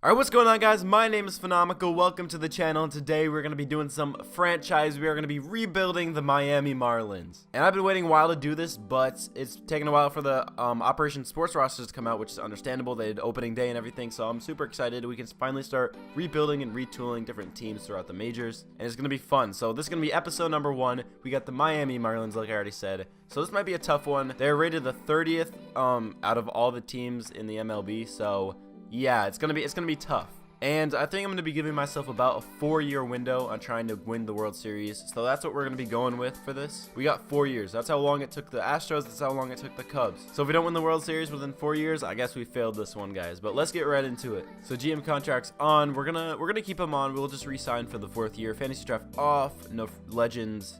Alright, what's going on, guys? My name is Phenomical. Welcome to the channel, and today we're going to be doing some franchise. We are going to be rebuilding the Miami Marlins. And I've been waiting a while to do this, but it's taken a while for the Operation Sports rosters to come out, which is understandable. They did opening day and everything, so I'm super excited. We can finally start rebuilding and retooling different teams throughout the majors, and it's going to be fun. So this is going to be episode number 1. We got the Miami Marlins, like I already said. So this might be a tough one. They're rated the 30th out of all the teams in the MLB, so yeah, it's gonna be tough. And I think I'm gonna be giving myself about a 4-year window on trying to win the World Series. So that's what we're gonna be going with for this. We got 4 years. That's how long it took the Astros. That's how long it took the Cubs. So if we don't win the World Series within 4 years, I guess we failed this one, guys. But let's get right into it. So GM contracts on. We're gonna keep them on. We'll just re-sign for the 4th year. Fantasy draft off. No legends.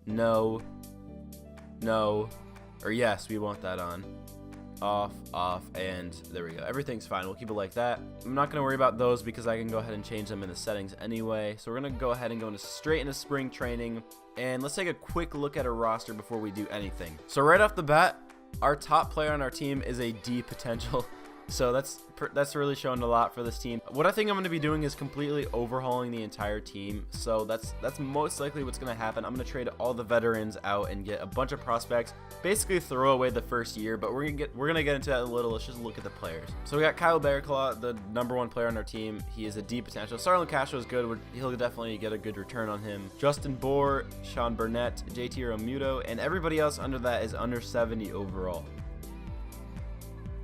No. Or yes, we want that on. Off, and there we go. Everything's fine. We'll keep it like that. I'm not going to worry about those because I can go ahead and change them in the settings anyway. So we're going to go ahead and go straight into spring training. And let's take a quick look at our roster before we do anything. So right off the bat, our top player on our team is a D potential. So that's really showing a lot for this team. What I think I'm going to be doing is completely overhauling the entire team. So that's most likely what's going to happen. I'm going to trade all the veterans out and get a bunch of prospects. Basically throw away the first year, but we're going to get into that a little. Let's just look at the players. So we got Kyle Barraclaw, the #1 player on our team. He is a D potential. Starlin Castro is good. He'll definitely get a good return on him. Justin Bohr, Sean Burnett, JT Realmuto, and everybody else under that is under 70 overall.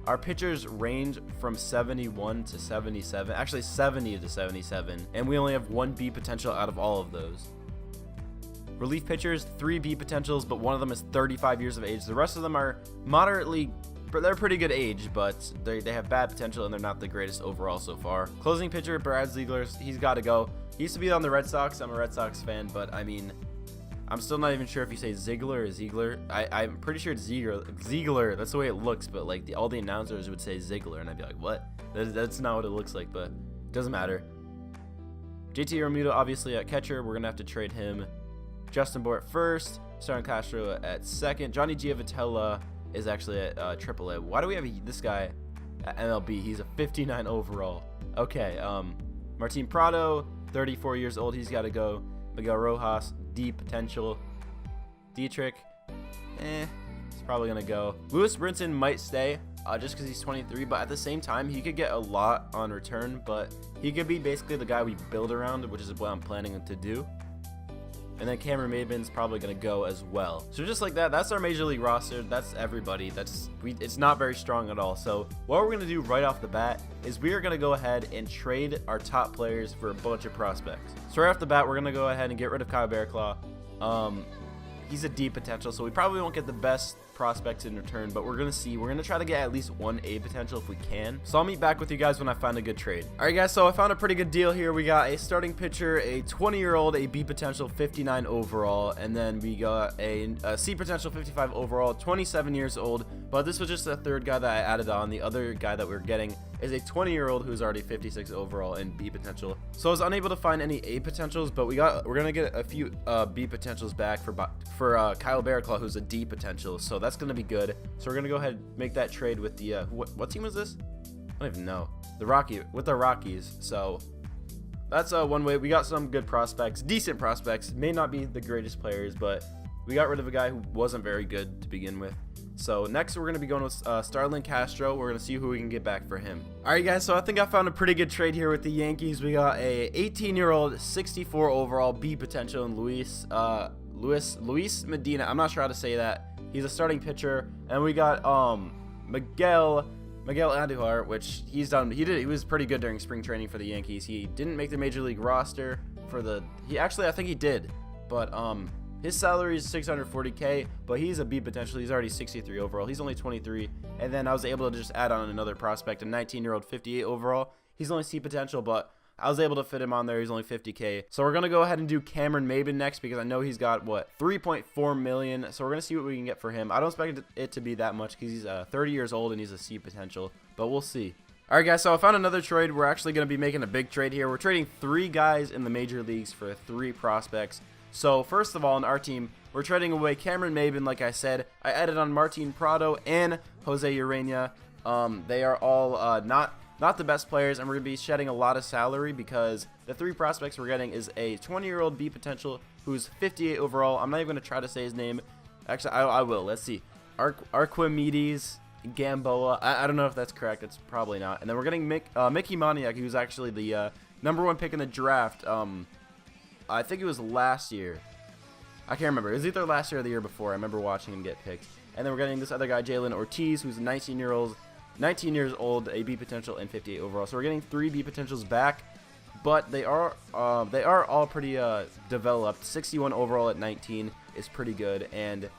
Our pitchers range from 71 to 77, actually 70 to 77, and we only have 1 B potential out of all of those. Relief pitchers, 3 B potentials, but one of them is 35 years of age. The rest of them are they're pretty good age, but they have bad potential and they're not the greatest overall so far. Closing pitcher, Brad Ziegler, he's got to go. He used to be on the Red Sox. I'm a Red Sox fan, but I mean, I'm still not even sure if you say Ziegler or Ziegler. I'm pretty sure it's Ziegler. That's the way it looks, but like all the announcers would say Ziegler, and I'd be like, what? That's not what it looks like, but it doesn't matter. JT Realmuto, obviously at catcher. We're going to have to trade him. Justin Bohr at first. Starlin Castro at second. Johnny Giavotella is actually at AAA. Why do we have this guy at MLB? He's a 59 overall. Okay, Martin Prado, 34 years old. He's got to go. Miguel Rojas, D potential. Dietrich, he's probably gonna go. Lewis Brinson might stay just because he's 23, but at the same time he could get a lot on return, but he could be basically the guy we build around, which is what I'm planning to do. And then Cameron Maybin's probably gonna go as well. So just like that, that's our major league roster. That's everybody. It's not very strong at all. So what we're gonna do right off the bat is we are gonna go ahead and trade our top players for a bunch of prospects. So right off the bat, we're gonna go ahead and get rid of Kyle Barraclaw. He's a D potential, so we probably won't get the best prospects in return, but we're gonna see. We're gonna try to get at least 1 A potential if we can. So I'll meet back with you guys when I find a good trade. All right, guys, so I found a pretty good deal here. We got a starting pitcher, a 20-year-old, a B potential, 59 overall, and then we got a C potential, 55 overall, 27 years old. But this was just the 3rd guy that I added on. The other guy that we're getting is a 20-year-old who's already 56 overall and B potential. So I was unable to find any A potentials, but we're gonna get a few B potentials back for Kyle Barraclaw, who's a D potential. So that's gonna be good. So we're gonna go ahead and make that trade with the what team was this? I don't even know. The Rockies. So that's one way. We got some good prospects, decent prospects. May not be the greatest players, but we got rid of a guy who wasn't very good to begin with. So next we're going to be going with Starlin Castro. We're going to see who we can get back for him. Alright, guys, so I think I found a pretty good trade here with the Yankees. We got a 18-year-old, 64 overall B potential in Luis Medina. I'm not sure how to say that. He's a starting pitcher. And we got Miguel Andujar, which he was pretty good during spring training for the Yankees. He didn't make the major league roster I think he did. But his salary is $640K, but he's a B potential. He's already 63 overall. He's only 23. And then I was able to just add on another prospect, a 19-year-old, 58 overall. He's only C potential, but I was able to fit him on there. He's only 50K. So we're going to go ahead and do Cameron Maybin next because I know he's got, 3.4 million. So we're going to see what we can get for him. I don't expect it to be that much because he's 30 years old and he's a C potential, but we'll see. All right, guys, so I found another trade. We're actually going to be making a big trade here. We're trading 3 guys in the major leagues for 3 prospects. So first of all, on our team, we're trading away Cameron Maybin, like I said. I added on Martin Prado and Jose Urena. They are all not not the best players, and we're going to be shedding a lot of salary because the 3 prospects we're getting is a 20-year-old B potential who's 58 overall. I'm not even going to try to say his name. Actually, I will. Let's see. Archimedes Gamboa. I don't know if that's correct. It's probably not. And then we're getting Mickey Moniak, who's actually the #1 pick in the draft. I think it was last year. I can't remember. It was either last year or the year before. I remember watching him get picked. And then we're getting this other guy, Jalen Ortiz, who's 19 years old, a B potential, and 58 overall. So we're getting 3 B potentials back, but they are all pretty developed. 61 overall at 19 is pretty good, and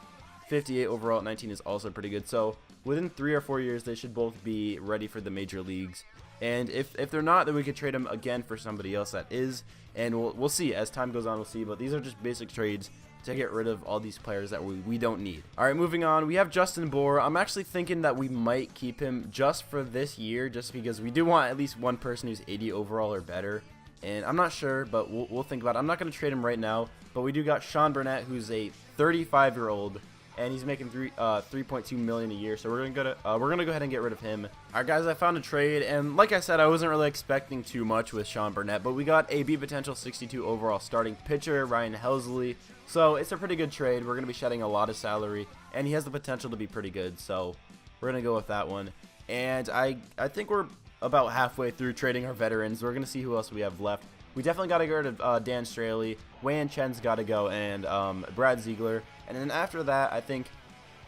58 overall at 19 is also pretty good. So within 3 or 4 years, they should both be ready for the major leagues. And if they're not, then we could trade them again for somebody else that is. And we'll see as time goes on. We'll see. But these are just basic trades to get rid of all these players that we don't need. All right, moving on. We have Justin Bohr. I'm actually thinking that we might keep him just for this year, just because we do want at least one person who's 80 overall or better. And I'm not sure, but we'll think about it. I'm not going to trade him right now, but we do got Sean Burnett, who's a 35-year-old, and he's making $3.2 million a year. So we're gonna go ahead and get rid of him. All right, guys, I found a trade, and like I said, I wasn't really expecting too much with Sean Burnett, but we got a B potential 62 overall starting pitcher, Ryan Helsley. So it's a pretty good trade. We're gonna be shedding a lot of salary, and he has the potential to be pretty good. So we're gonna go with that one. And I think we're about halfway through trading our veterans. We're gonna see who else we have left. We definitely got to get rid of Dan Straley. Wei Chen's got to go, and Brad Ziegler. And then after that, I think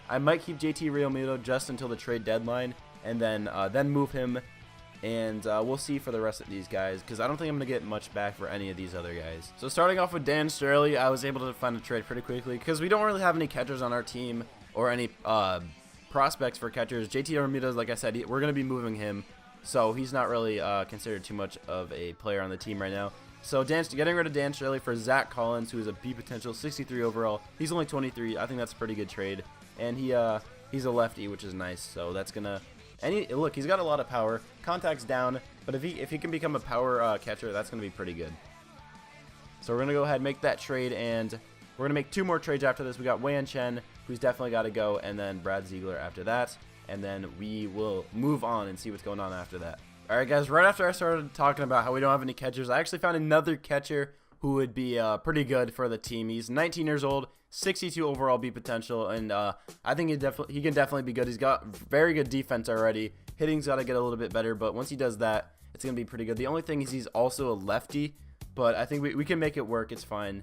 I might keep JT Realmuto just until the trade deadline, and then move him. And we'll see for the rest of these guys, because I don't think I'm going to get much back for any of these other guys. So starting off with Dan Straley, I was able to find a trade pretty quickly, because we don't really have any catchers on our team or any prospects for catchers. JT Realmuto, like I said, we're going to be moving him. So he's not really considered too much of a player on the team right now. So getting rid of Dan Straley for Zach Collins, who is a B potential, 63 overall. He's only 23. I think that's a pretty good trade. And he's a lefty, which is nice. So that's gonna. And look, he's got a lot of power. Contact's down, but if he can become a power catcher, that's gonna be pretty good. So we're gonna go ahead and make that trade, and we're gonna make 2 more trades after this. We got Wei Chen, who's definitely got to go, and then Brad Ziegler after that. And then we will move on and see what's going on after that. All right, guys, right after I started talking about how we don't have any catchers, I actually found another catcher who would be pretty good for the team. He's 19 years old, 62 overall B potential, and I think he can definitely be good. He's got very good defense already. Hitting's got to get a little bit better, but once he does that, it's going to be pretty good. The only thing is he's also a lefty, but I think we can make it work. It's fine.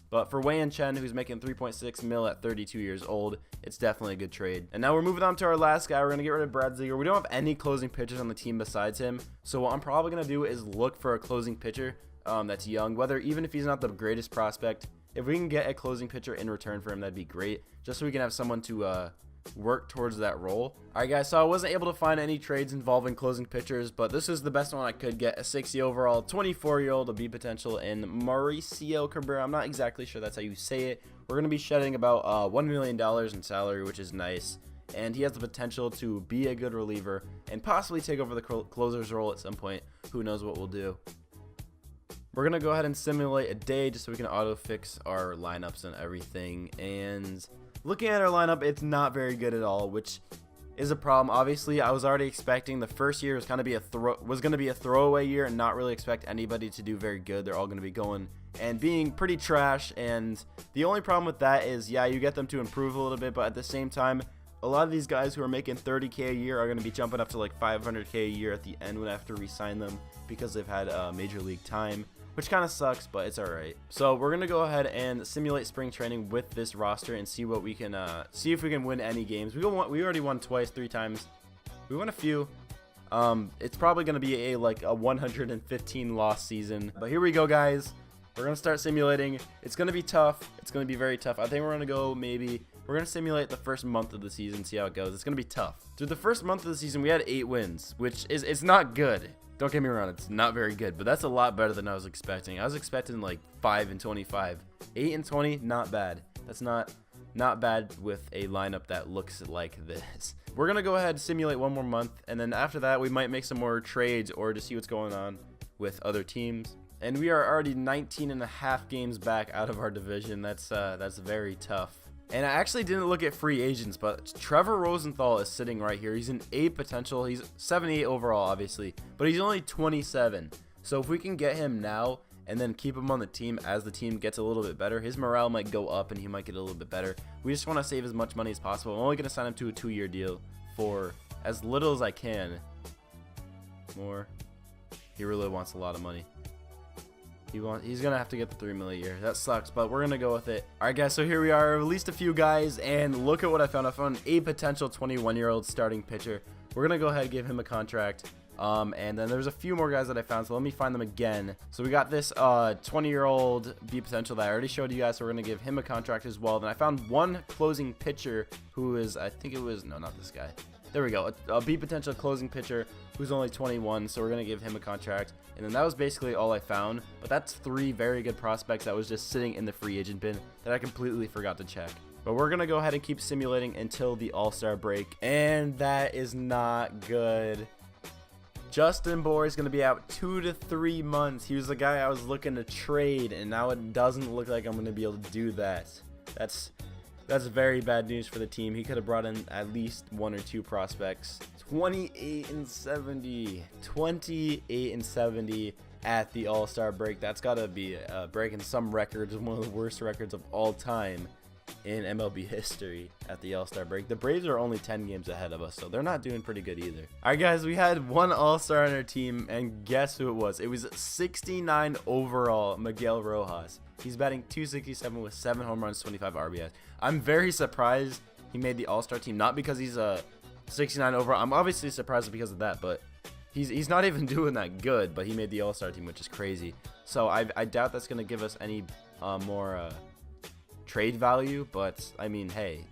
But for Wei Chen, who's making $3.6 million at 32 years old, it's definitely a good trade. And now we're moving on to our last guy. We're going to get rid of Brad Ziegler. We don't have any closing pitchers on the team besides him. So what I'm probably going to do is look for a closing pitcher that's young, even if he's not the greatest prospect. If we can get a closing pitcher in return for him, that'd be great. Just so we can have someone to work towards that role. All right, guys, so I wasn't able to find any trades involving closing pitchers, but this is the best one I could get. A 60 overall, 24-year-old, a B potential, and Mauricio Cabrera. I'm not exactly sure that's how you say it. We're going to be shedding about $1 million in salary, which is nice. And he has the potential to be a good reliever and possibly take over the closer's role at some point. Who knows what we'll do. We're going to go ahead and simulate a day just so we can auto-fix our lineups and everything. And looking at our lineup, it's not very good at all, which is a problem. Obviously, I was already expecting the first year was going to be a throwaway year and not really expect anybody to do very good. They're all going to be going and being pretty trash. And the only problem with that is, yeah, you get them to improve a little bit, but at the same time, a lot of these guys who are making $30K a year are going to be jumping up to like $500K a year at the end when I have to re-sign them because they've had major league time, which kind of sucks, but it's alright. So we're going to go ahead and simulate spring training with this roster and see what we can, see if we can win any games. We already won twice, 3 times. We won a few. It's probably going to be like a 115 loss season. But here we go, guys. We're going to start simulating. It's going to be tough. It's going to be very tough. I think we're going to go we're going to simulate the first month of the season, see how it goes. It's going to be tough. Through the first month of the season, we had 8 wins, which it's not good. Don't get me wrong, it's not very good, but that's a lot better than I was expecting. I was expecting like 5-25. 8-20, not bad. That's not bad with a lineup that looks like this. We're going to go ahead and simulate one more month, and then after that, we might make some more trades or to see what's going on with other teams. And we are already 19.5 games back out of our division. That's very tough. And I actually didn't look at free agents, but Trevor Rosenthal is sitting right here. He's an A potential. He's 78 overall, obviously, but he's only 27. So if we can get him now and then keep him on the team as the team gets a little bit better, his morale might go up and he might get a little bit better. We just want to save as much money as possible. I'm only going to sign him to a 2-year deal for as little as I can. More. He really wants a lot of money. He's gonna have to get the $3 million a year. That sucks, but we're gonna go with it. All right, guys. So here we are. I released a few guys, and look at what I found. I found a potential 21-year-old starting pitcher. We're gonna go ahead and give him a contract. And then there's a few more guys that I found, so let me find them again. So we got this 20-year-old B potential that I already showed you guys, so we're gonna give him a contract as well. Then I found one closing pitcher who is, I think it was, no, not this guy. There we go, a B potential closing pitcher who's only 21, so we're going to give him a contract. And then that was basically all I found, but that's 3 very good prospects that was just sitting in the free agent bin that I completely forgot to check. But we're going to go ahead and keep simulating until the All-Star break, and that is not good. Justin Bohr is going to be out 2 to 3 months. He was the guy I was looking to trade, and now it doesn't look like I'm going to be able to do that. That's very bad news for the team. He could have brought in at least 1 or 2 prospects. 28 and 70. 28 and 70 at the All-Star break. That's got to be breaking some records, one of the worst records of all time in MLB history at the All-Star break. The Braves are only 10 games ahead of us, so they're not doing pretty good either. All right, guys, we had one All-Star on our team, and guess who it was? It was 69 overall, Miguel Rojas. He's batting .267 with 7 home runs, 25 RBIs. I'm very surprised he made the All-Star team, not because he's a 69 overall. I'm obviously surprised because of that, but he's not even doing that good, but he made the All-Star team, which is crazy. So I doubt that's going to give us any more trade value, but I mean, hey,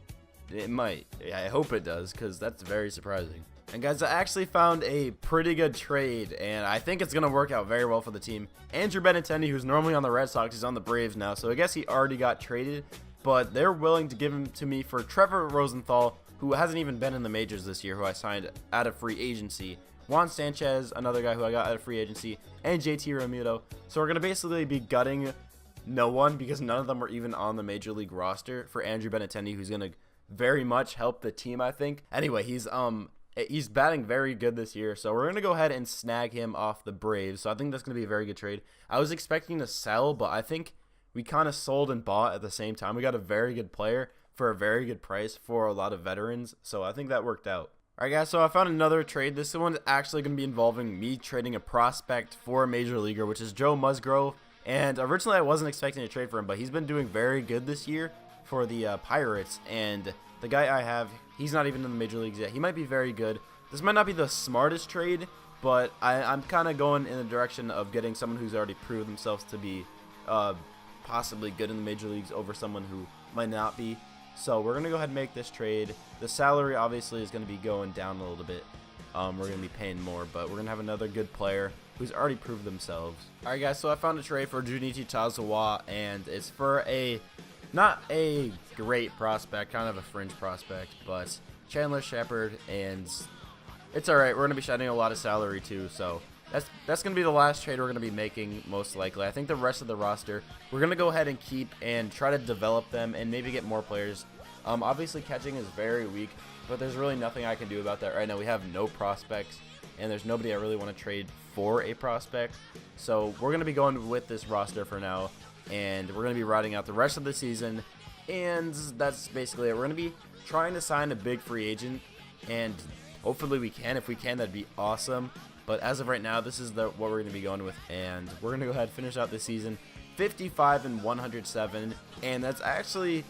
it might. I hope it does, because that's very surprising. And guys, I actually found a pretty good trade, and I think it's going to work out very well for the team. Andrew Benintendi, who's normally on the Red Sox, is on the Braves now, so I guess he already got traded, but they're willing to give him to me for Trevor Rosenthal, who hasn't even been in the majors this year, who I signed out of free agency. Juan Sanchez, another guy who I got out of free agency, and JT Realmuto. So we're going to basically be gutting no one, because none of them were even on the Major League roster, for Andrew Benintendi, who's going to very much help the team, I think. Anyway, he's batting very good this year, so we're going to go ahead and snag him off the Braves. So I think that's going to be a very good trade. I was expecting to sell, but I think we kind of sold and bought at the same time. We got a very good player for a very good price for a lot of veterans, so I think that worked out. All right, guys, so I found another trade. This one's actually going to be involving me trading a prospect for a major leaguer, which is Joe Musgrove. And originally I wasn't expecting to trade for him, but he's been doing very good this year for the Pirates. And the guy I have, he's not even in the major leagues yet. He might be very good. This might not be the smartest trade, but I'm kind of going in the direction of getting someone who's already proved themselves to be possibly good in the major leagues over someone who might not be. So we're going to go ahead and make this trade. The salary obviously is going to be going down a little bit. We're going to be paying more, but we're going to have another good player who's already proved themselves. All right, guys, so I found a trade for Junichi Tazawa, and it's for not a great prospect, kind of a fringe prospect, but Chandler Shepard, and it's all right. We're going to be shedding a lot of salary too, so that's going to be the last trade we're going to be making most likely. I think the rest of the roster, we're going to go ahead and keep and try to develop them and maybe get more players. Obviously, catching is very weak, but there's really nothing I can do about that right now. We have no prospects, and there's nobody I really want to trade for a prospect. So we're going to be going with this roster for now, and we're going to be riding out the rest of the season, and that's basically it. We're going to be trying to sign a big free agent, and hopefully we can. If we can, that'd be awesome. But as of right now, this is what we're going to be going with, and we're going to go ahead and finish out this season 55 and 107, and that's actually,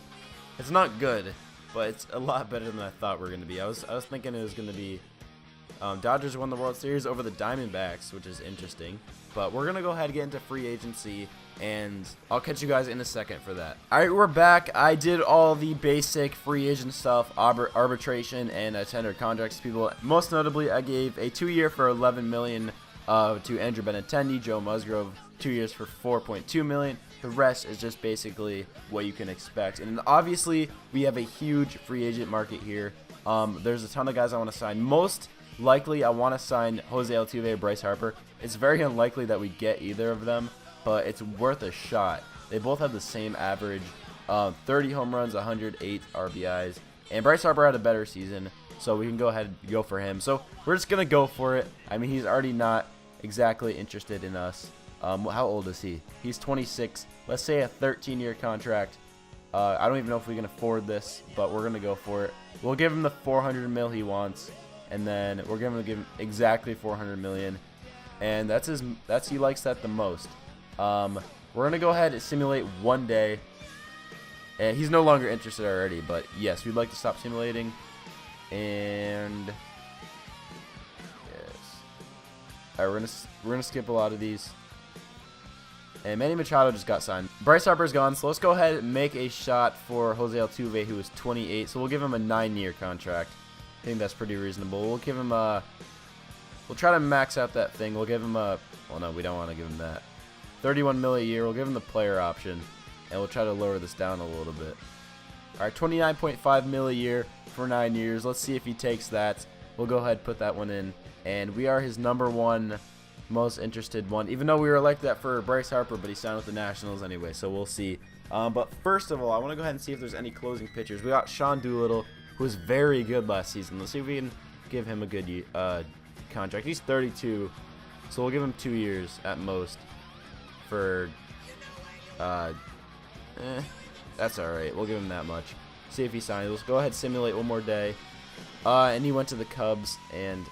it's not good, but it's a lot better than I thought we were going to be. I was thinking it was going to be Dodgers won the World Series over the Diamondbacks, which is interesting. But we're going to go ahead and get into free agency, and I'll catch you guys in a second for that. All right, we're back. I did all the basic free agent stuff, arbitration, and tender contracts to people. Most notably, I gave a 2-year for $11 million to Andrew Benintendi, Joe Musgrove, 2 years for $4.2 million. The rest is just basically what you can expect. And obviously, we have a huge free agent market here. There's a ton of guys I want to sign. Most likely, I want to sign Jose Altuve or Bryce Harper. It's very unlikely that we get either of them, but it's worth a shot. They both have the same average 30 home runs, 108 RBIs. And Bryce Harper had a better season, so we can go ahead and go for him. So we're just going to go for it. I mean, he's already not exactly interested in us. How old is he? He's 26. Let's say a 13-year contract. I don't even know if we can afford this, but we're going to go for it. We'll give him the 400 mil he wants, and then we're going to give him exactly 400 million. And he likes that the most. We're going to go ahead and simulate 1 day. And he's no longer interested already, but yes, we'd like to stop simulating. And yes. All right, we're gonna skip a lot of these. And Manny Machado just got signed. Bryce Harper's gone, so let's go ahead and make a shot for Jose Altuve, who is 28. So we'll give him a 9-year contract. I think that's pretty reasonable. We'll give him a. We'll try to max out that thing. We'll give him a. Well, no, we don't want to give him that. 31 mil a year. We'll give him the player option. And we'll try to lower this down a little bit. All right, 29.5 mil a year for 9 years. Let's see if he takes that. We'll go ahead and put that one in. And we are his #1 most interested one. Even though we were elected that for Bryce Harper, but he signed with the Nationals anyway, so we'll see. But first of all, I want to go ahead and see if there's any closing pitchers. We got Sean Doolittle, who was very good last season. Let's see if we can give him a good contract. He's 32, so we'll give him 2 years at most for... that's alright. We'll give him that much. See if he signs. Let's go ahead and simulate 1 more day. And he went to the Cubs, and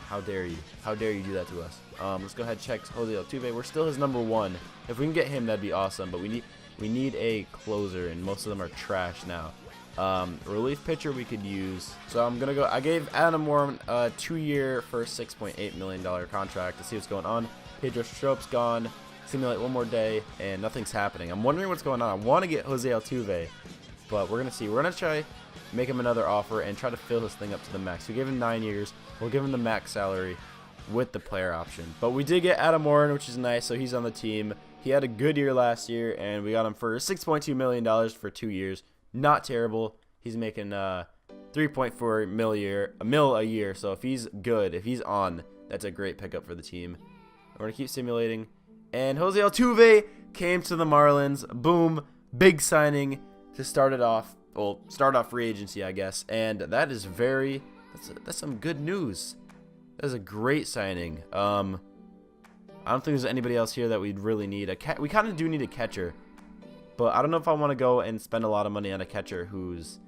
how dare you? How dare you do that to us? Let's go ahead and check Jose Altuve. We're still his #1. If we can get him, that'd be awesome. But we need a closer, and most of them are trash now. Relief pitcher we could use. So I'm gonna go. I gave Adam Warren a 2-year for $6.8 million contract to see what's going on. Pedro Strop gone. Simulate 1 more day, and nothing's happening. I'm wondering what's going on. I want to get Jose Altuve, but we're going to see. We're going to try make him another offer and try to fill his thing up to the max. We gave him 9 years. We'll give him the max salary with the player option. But we did get Adam Warren, which is nice, so he's on the team. He had a good year last year, and we got him for $6.2 million for 2 years. Not terrible. He's making 3.4 mil a year, so if he's good, if he's on, that's a great pickup for the team. We're going to keep simulating. And Jose Altuve came to the Marlins. Boom. Big signing to start it off. Well, start off free agency, I guess. And that is that's some good news. That is a great signing. I don't think there's anybody else here that we'd really need. We kind of do need a catcher. But I don't know if I want to go and spend a lot of money on a catcher who's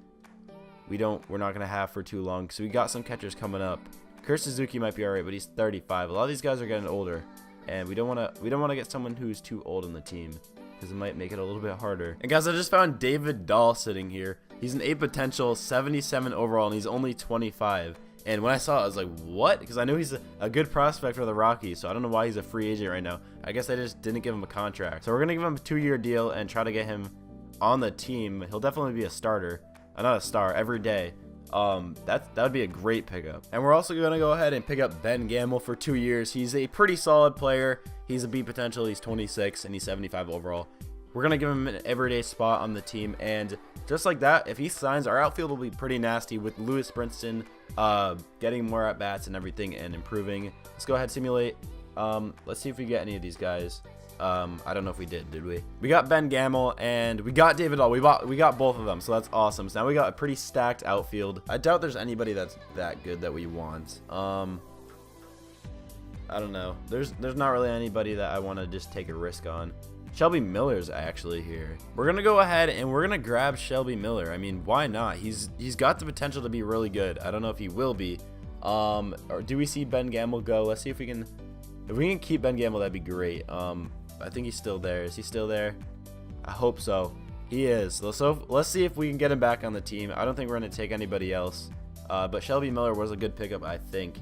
we're not going to have for too long. So we got some catchers coming up. Kurt Suzuki might be all right, but he's 35. A lot of these guys are getting older. And we don't want to get someone who's too old on the team, because it might make it a little bit harder. And guys, I just found David Dahl sitting here. He's an A potential, 77 overall, and he's only 25. And when I saw it, I was like, what? Because I know he's a good prospect for the Rockies, so I don't know why he's a free agent right now. I guess they just didn't give him a contract. So we're going to give him a 2-year deal and try to get him on the team. He'll definitely be a starter, not a star, every day. That would be a great pickup. And we're also going to go ahead and pick up Ben Gamel for 2 years. He's a pretty solid player. He's a B potential. He's 26 and he's 75 overall. We're going to give him an everyday spot on the team. And just like that, if he signs, our outfield will be pretty nasty with Lewis Brinson getting more at bats and everything and improving. Let's go ahead and simulate. Let's see if we get any of these guys. I don't know if we did we? We got Ben Gamel and we got David Dahl. We got both of them, so that's awesome. So now we got a pretty stacked outfield. I doubt there's anybody that's that good that we want. I don't know. There's not really anybody that I want to just take a risk on. Shelby Miller's actually here. We're gonna go ahead and we're gonna grab Shelby Miller. I mean, why not? He's got the potential to be really good. I don't know if he will be. Or do we see Ben Gamel go? Let's see if we can. If we can keep Ben Gamel, that'd be great. I think he's still there. Is he still there? I hope so. He is. So let's see if we can get him back on the team. I don't think we're going to take anybody else. But Shelby Miller was a good pickup, I think.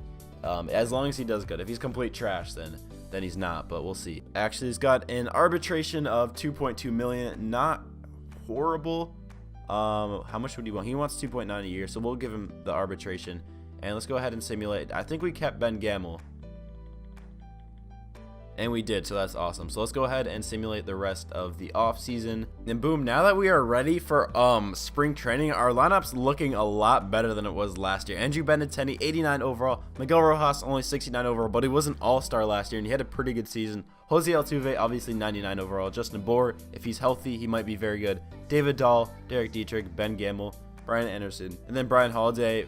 As long as he does good. If he's complete trash, then he's not. But we'll see. Actually, he's got an arbitration of $2.2 million. Not horrible. How much would he want? He wants $2.9 a year. So we'll give him the arbitration. And let's go ahead and simulate. I think we kept Ben Gamel. And we did, so that's awesome. So let's go ahead and simulate the rest of the off season. And boom, now that we are ready for spring training, our lineup's looking a lot better than it was last year. Andrew Benintendi, 89 overall. Miguel Rojas, only 69 overall, but he was an all-star last year, and he had a pretty good season. Jose Altuve, obviously 99 overall. Justin Bour, if he's healthy, he might be very good. David Dahl, Derek Dietrich, Ben Gamble, Brian Anderson, and then Brian Holiday,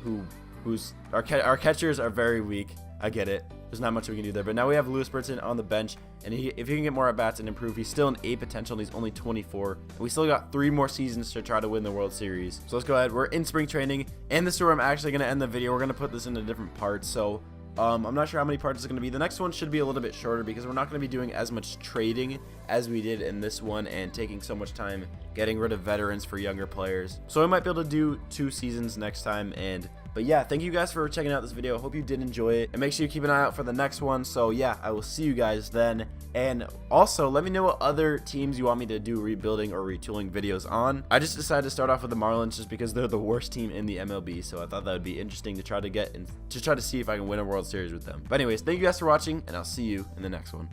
who's our catchers are very weak. I get it. There's not much we can do there. But now we have Lewis Britton on the bench, and if he can get more at-bats and improve, he's still an A potential, and he's only 24. And we still got 3 more seasons to try to win the World Series. So let's go ahead. We're in spring training, and this is where I'm actually going to end the video. We're going to put this into different parts. So I'm not sure how many parts it's going to be. The next one should be a little bit shorter because we're not going to be doing as much trading as we did in this one and taking so much time getting rid of veterans for younger players. So I might be able to do 2 seasons next time. But yeah, thank you guys for checking out this video. Hope you did enjoy it, and make sure you keep an eye out for the next one. So yeah, I will see you guys then. And also, let me know what other teams you want me to do rebuilding or retooling videos on. I just decided to start off with the Marlins just because they're the worst team in the MLB. So I thought that would be interesting to try to get and to try to see if I can win a World Series with them. But anyways, thank you guys for watching, and I'll see you in the next one.